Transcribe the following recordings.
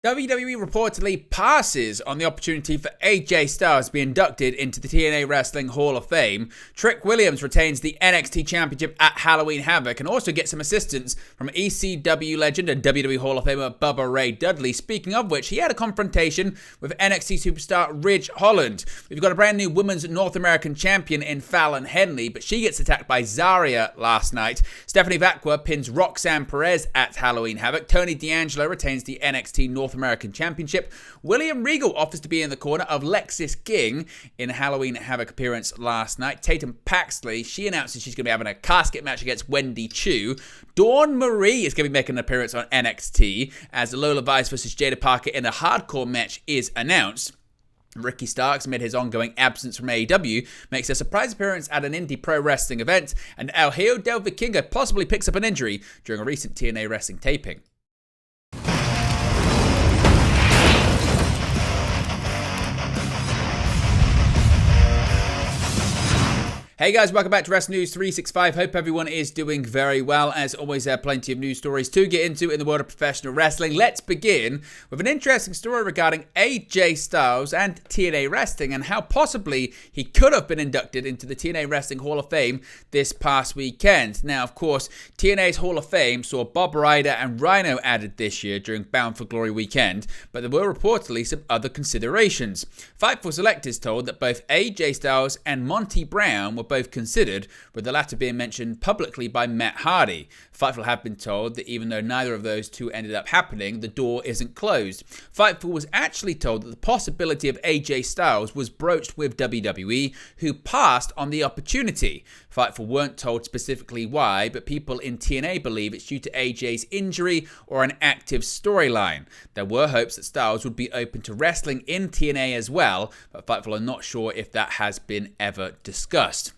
WWE reportedly passes on the opportunity for AJ Styles to be inducted into the TNA Wrestling Hall of Fame. Trick Williams retains the NXT Championship at Halloween Havoc and also gets some assistance from ECW legend and WWE Hall of Famer Bubba Ray Dudley. Speaking of which, he had a confrontation with NXT superstar Ridge Holland. We've got a brand new women's North American champion in Fallon Henley, but she gets attacked by Zarya last night. Stephanie Vacqua pins Roxanne Perez at Halloween Havoc. Tony D'Angelo retains the NXT North American Championship. William Regal offers to be in the corner of Lexis King in a Halloween Havoc appearance last night. Tatum Paxley, she announces she's going to be having a casket match against Wendy Chu. Dawn Marie is going to be making an appearance on NXT as Lola Vice versus Jada Parker in a hardcore match is announced. Ricky Starks, amid his ongoing absence from AEW, makes a surprise appearance at an indie pro wrestling event, and El Hijo del Vikingo possibly picks up an injury during a recent TNA wrestling taping. Hey guys, welcome back to Wrestling News 365. Hope everyone is doing very well. As always, there are plenty of news stories to get into in the world of professional wrestling. Let's begin with an interesting story regarding AJ Styles and TNA Wrestling and how possibly he could have been inducted into the TNA Wrestling Hall of Fame this past weekend. Now, of course, TNA's Hall of Fame saw Bob Ryder and Rhino added this year during Bound for Glory weekend, but there were reportedly some other considerations. Fightful selectors told that both AJ Styles and Monty Brown were both considered, with the latter being mentioned publicly by Matt Hardy. Fightful have been told that even though neither of those two ended up happening, the door isn't closed. Fightful was actually told that the possibility of AJ Styles was broached with WWE, who passed on the opportunity. Fightful weren't told specifically why, but people in TNA believe it's due to AJ's injury or an active storyline. There were hopes that Styles would be open to wrestling in TNA as well, but Fightful are not sure if that has been ever discussed.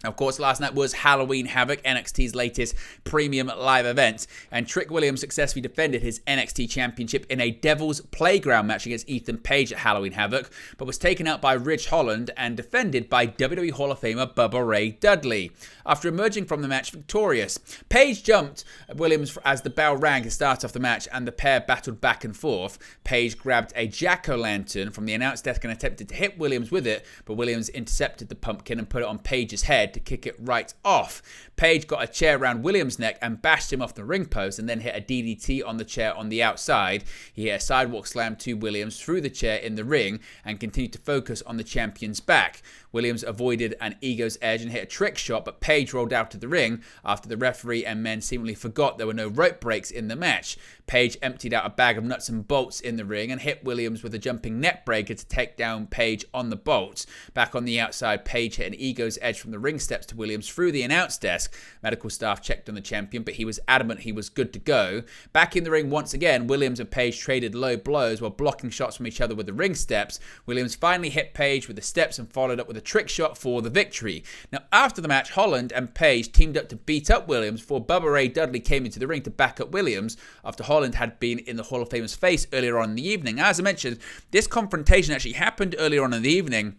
Of course, last night was Halloween Havoc, NXT's latest premium live event, and Trick Williams successfully defended his NXT Championship in a Devil's Playground match against Ethan Page at Halloween Havoc, but was taken out by Ridge Holland and defended by WWE Hall of Famer Bubba Ray Dudley. After emerging from the match victorious, Page jumped at Williams as the bell rang to start off the match, and the pair battled back and forth. Page grabbed a jack-o'-lantern from the announce desk and attempted to hit Williams with it, but Williams intercepted the pumpkin and put it on Page's head to kick it right off. Page got a chair around Williams' neck and bashed him off the ring post and then hit a DDT on the chair on the outside. He hit a sidewalk slam to Williams through the chair in the ring and continued to focus on the champion's back. Williams avoided an ego's edge and hit a trick shot, but Page rolled out of the ring after the referee and men seemingly forgot there were no rope breaks in the match. Page emptied out a bag of nuts and bolts in the ring and hit Williams with a jumping neck breaker to take down Page on the bolts. Back on the outside, Page hit an ego's edge from the ring steps to Williams through the announce desk. Medical staff checked on the champion, but he was adamant he was good to go. Back in the ring once again, Williams and Page traded low blows while blocking shots from each other with the ring steps. Williams finally hit Page with the steps and followed up with a trick shot for the victory. Now, after the match, Holland and Page teamed up to beat up Williams before Bubba Ray Dudley came into the ring to back up Williams after Holland had been in the Hall of Famer's face earlier on in the evening. As I mentioned, this confrontation actually happened earlier on in the evening,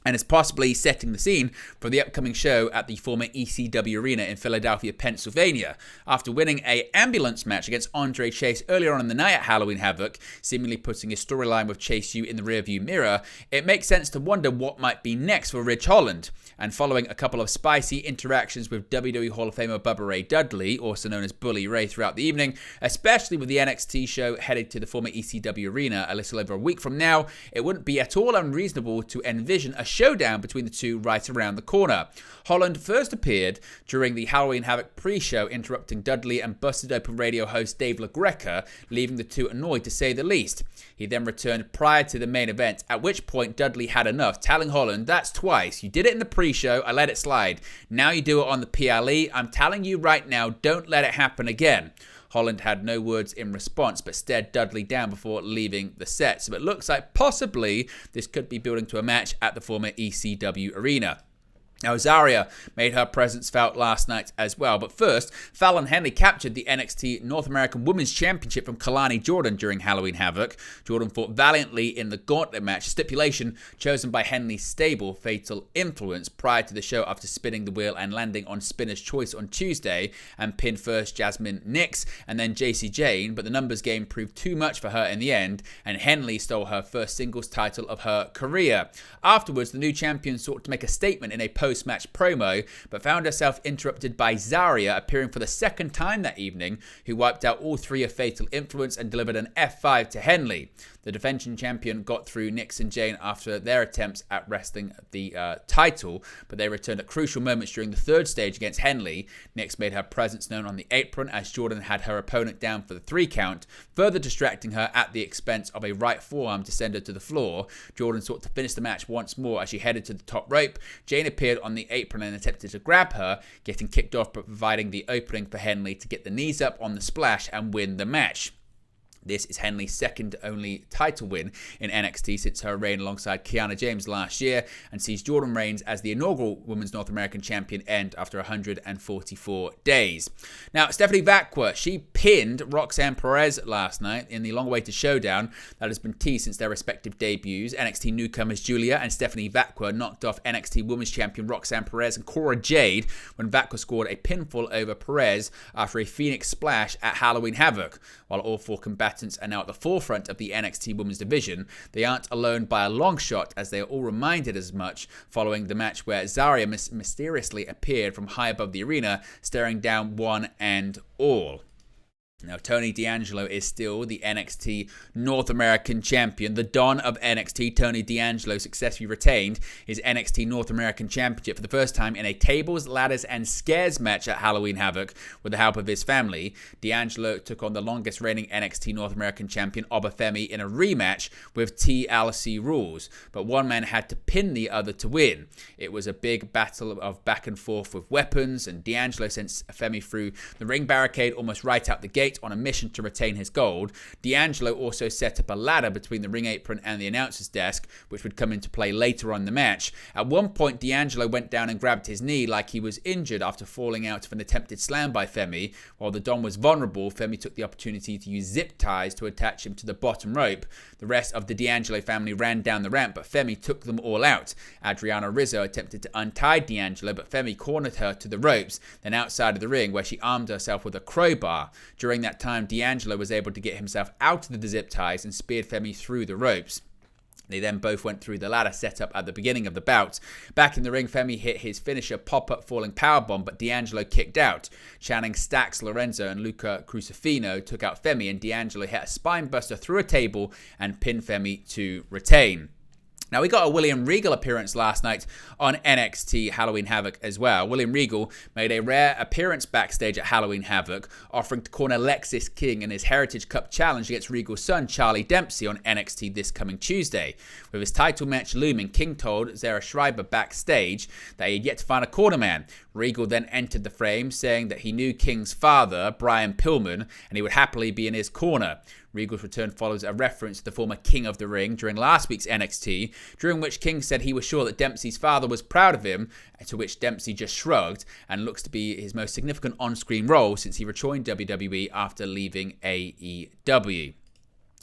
and is possibly setting the scene for the upcoming show at the former ECW Arena in Philadelphia, Pennsylvania. After winning an ambulance match against Andre Chase earlier on in the night at Halloween Havoc, seemingly putting his storyline with Chase U in the rearview mirror, it makes sense to wonder what might be next for Ridge Holland. And following a couple of spicy interactions with WWE Hall of Famer Bubba Ray Dudley, also known as Bully Ray, throughout the evening, especially with the NXT show headed to the former ECW Arena a little over a week from now, it wouldn't be at all unreasonable to envision a showdown between the two right around the corner. Holland first appeared during the Halloween Havoc pre-show, interrupting Dudley and Busted Open radio host Dave LaGreca, leaving the two annoyed to say the least. He then returned prior to the main event, at which point Dudley had enough, telling Holland, "That's twice. You did it in the pre-show, I let it slide. Now you do it on the PLE. I'm telling you right now, don't let it happen again." Holland had no words in response, but stared Dudley down before leaving the set. So it looks like possibly this could be building to a match at the former ECW Arena. Now, Zarya made her presence felt last night as well. But first, Fallon Henley captured the NXT North American Women's Championship from Kalani Jordan during Halloween Havoc. Jordan fought valiantly in the gauntlet match, a stipulation chosen by Henley's stable, Fatal Influence, prior to the show after spinning the wheel and landing on Spinner's Choice on Tuesday and pinned first Jasmine Nix and then JC Jane. But the numbers game proved too much for her in the end, and Henley stole her first singles title of her career. Afterwards, the new champion sought to make a statement in a post-match promo, but found herself interrupted by Zarya, appearing for the second time that evening, who wiped out all three of Fatal Influence and delivered an F5 to Henley. The defending champion got through Nix and Jane after their attempts at wresting the title, but they returned at crucial moments during the third stage against Henley. Nix made her presence known on the apron as Jordan had her opponent down for the 3 count, further distracting her at the expense of a right forearm to send her to the floor. Jordan sought to finish the match once more as she headed to the top rope. Jane appeared on the apron and attempted to grab her, getting kicked off but providing the opening for Henley to get the knees up on the splash and win the match. This is Henley's second only title win in NXT since her reign alongside Kiana James last year, and sees Jordan reigns as the inaugural Women's North American Champion end after 144 days. Now, Stephanie Vacqua, she pinned Roxanne Perez last night in the long-awaited showdown that has been teased since their respective debuts. NXT newcomers Julia and Stephanie Vacqua knocked off NXT Women's Champion Roxanne Perez and Cora Jade when Vacqua scored a pinfall over Perez after a Phoenix splash at Halloween Havoc. While all 4 combatants are now at the forefront of the NXT Women's Division, they aren't alone by a long shot, as they are all reminded as much following the match where Zarya mysteriously appeared from high above the arena, staring down one and all. Now, Tony D'Angelo is still the NXT North American Champion. The Don of NXT, Tony D'Angelo, successfully retained his NXT North American Championship for the first time in a tables, ladders, and scares match at Halloween Havoc with the help of his family. D'Angelo took on the longest reigning NXT North American Champion, Obafemi, in a rematch with TLC rules, but one man had to pin the other to win. It was a big battle of back and forth with weapons, and D'Angelo sent Femi through the ring barricade almost right out the gate on a mission to retain his gold. D'Angelo also set up a ladder between the ring apron and the announcer's desk, which would come into play later on in the match. At one point, D'Angelo went down and grabbed his knee like he was injured after falling out of an attempted slam by Femi. While the Don was vulnerable, Femi took the opportunity to use zip ties to attach him to the bottom rope. The rest of the D'Angelo family ran down the ramp, but Femi took them all out. Adriana Rizzo attempted to untie D'Angelo, but Femi cornered her to the ropes, then outside of the ring, where she armed herself with a crowbar. During that time, D'Angelo was able to get himself out of the zip ties and speared Femi through the ropes. They then both went through the ladder set up at the beginning of the bout. Back in the ring, Femi hit his finisher pop-up falling powerbomb, but D'Angelo kicked out. Channing Stax Lorenzo and Luca Crucifino took out Femi, and D'Angelo hit a spinebuster through a table and pinned Femi to retain. Now, we got a William Regal appearance last night on NXT Halloween Havoc as well. William Regal made a rare appearance backstage at Halloween Havoc, offering to corner Lexis King in his Heritage Cup challenge against Regal's son, Charlie Dempsey, on NXT this coming Tuesday. With his title match looming, King told Zara Schreiber backstage that he had yet to find a cornerman. Regal then entered the frame, saying that he knew King's father, Brian Pillman, and he would happily be in his corner. Regal's return follows a reference to the former King of the Ring during last week's NXT, during which King said he was sure that Dempsey's father was proud of him, to which Dempsey just shrugged, and looks to be his most significant on-screen role since he rejoined WWE after leaving AEW.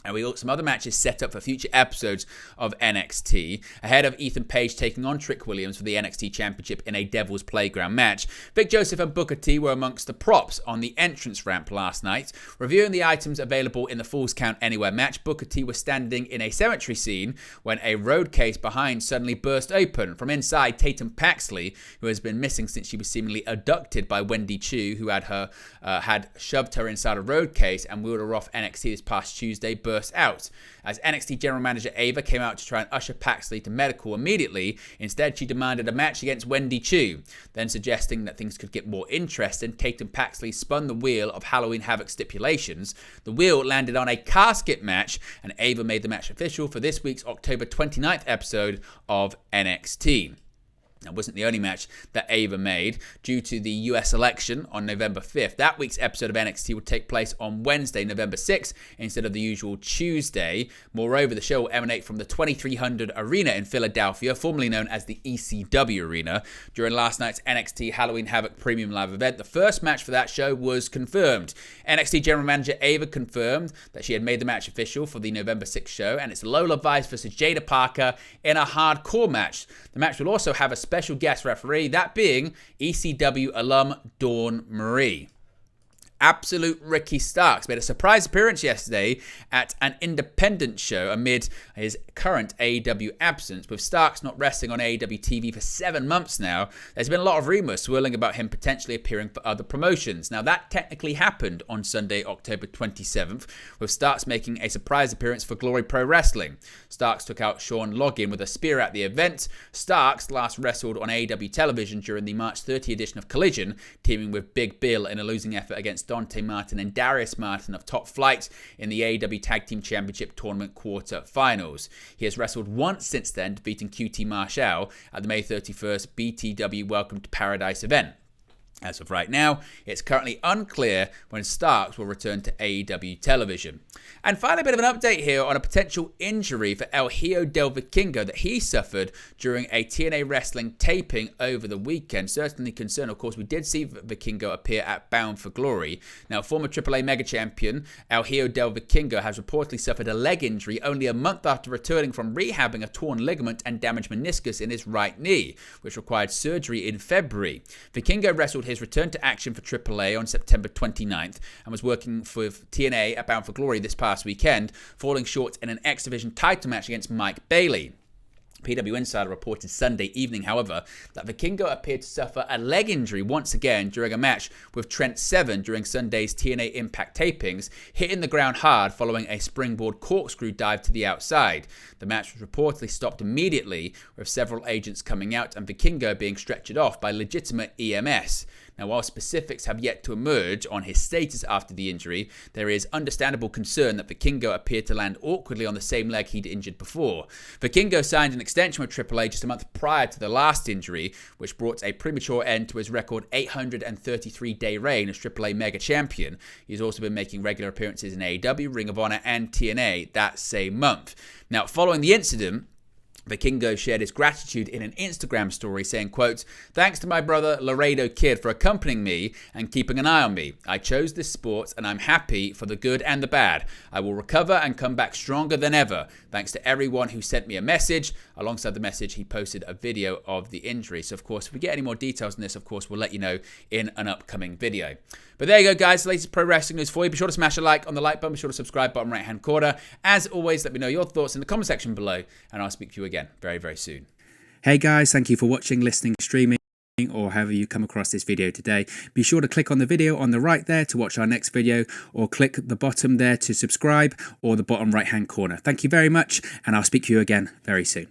And we got some other matches set up for future episodes of NXT, ahead of Ethan Page taking on Trick Williams for the NXT Championship in a Devil's Playground match. Vic Joseph and Booker T were amongst the props on the entrance ramp last night. Reviewing the items available in the Falls Count Anywhere match, Booker T was standing in a cemetery scene when a road case behind suddenly burst open. From inside, Tatum Paxley, who has been missing since she was seemingly abducted by Wendy Chu, who had shoved her inside a road case and wheeled her off NXT this past Tuesday, burst out. As NXT General Manager Ava came out to try and usher Paxley to medical immediately, instead she demanded a match against Wendy Chu. Then suggesting that things could get more interesting, Tatum Paxley spun the wheel of Halloween Havoc stipulations. The wheel landed on a casket match, and Ava made the match official for this week's October 29th episode of NXT. That wasn't the only match that Ava made. Due to the US election on November 5th, that week's episode of NXT will take place on Wednesday, November 6th, instead of the usual Tuesday. Moreover, the show will emanate from the 2300 Arena in Philadelphia, formerly known as the ECW Arena. During last night's NXT Halloween Havoc Premium Live event, the first match for that show was confirmed. NXT General Manager Ava confirmed that she had made the match official for the November 6th show, and it's Lola Vice versus Jada Parker in a hardcore match. The match will also have a special guest referee, that being ECW alum Dawn Marie. Absolute Ricky Starks made a surprise appearance yesterday at an independent show amid his current AEW absence. With Starks not wrestling on AEW TV for 7 months now, there's been a lot of rumours swirling about him potentially appearing for other promotions. Now, that technically happened on Sunday, October 27th, with Starks making a surprise appearance for Glory Pro Wrestling. Starks took out Sean Loggin with a spear at the event. Starks last wrestled on AEW television during the March 30 edition of Collision, teaming with Big Bill in a losing effort against Dante Martin and Darius Martin of Top Flight in the AEW Tag Team Championship Tournament quarter-finals. He has wrestled once since then, defeating QT Marshall at the May 31st BTW Welcome to Paradise event. As of right now, it's currently unclear when Starks will return to AEW television. And finally, a bit of an update here on a potential injury for El Hijo del Vikingo that he suffered during a TNA wrestling taping over the weekend. Certainly concerned, of course, we did see Vikingo appear at Bound for Glory. Now, former AAA Mega Champion El Hijo del Vikingo has reportedly suffered a leg injury only a month after returning from rehabbing a torn ligament and damaged meniscus in his right knee, which required surgery in February. Vikingo wrestled his return to action for AAA on September 29th and was working for TNA at Bound for Glory this past weekend, falling short in an X Division title match against Mike Bailey. PW Insider reported Sunday evening, however, that Vikingo appeared to suffer a leg injury once again during a match with Trent Seven during Sunday's TNA Impact tapings, hitting the ground hard following a springboard corkscrew dive to the outside. The match was reportedly stopped immediately, with several agents coming out and Vikingo being stretchered off by legitimate EMS. Now, while specifics have yet to emerge on his status after the injury, there is understandable concern that Vikingo appeared to land awkwardly on the same leg he'd injured before. Vikingo signed an extension with AAA just a month prior to the last injury, which brought a premature end to his record 833-day reign as AAA Mega Champion. He's also been making regular appearances in AEW, Ring of Honor, and TNA that same month. Now, following the incident, Vikingo shared his gratitude in an Instagram story saying, quote, "Thanks to my brother Laredo Kid for accompanying me and keeping an eye on me. I chose this sport and I'm happy for the good and the bad. I will recover and come back stronger than ever. Thanks to everyone who sent me a message." Alongside the message, he posted a video of the injury. So, of course, if we get any more details on this, of course, we'll let you know in an upcoming video. But there you go, guys. The latest pro wrestling news for you. Be sure to smash a like on the like button. Be sure to subscribe, bottom right-hand corner. As always, let me know your thoughts in the comment section below, and I'll speak to you again very, very soon. Hey guys, thank you for watching, listening, streaming, or however you come across this video today. Be sure to click on the video on the right there to watch our next video, or click the bottom there to subscribe, or the bottom right-hand corner. Thank you very much, and I'll speak to you again very soon.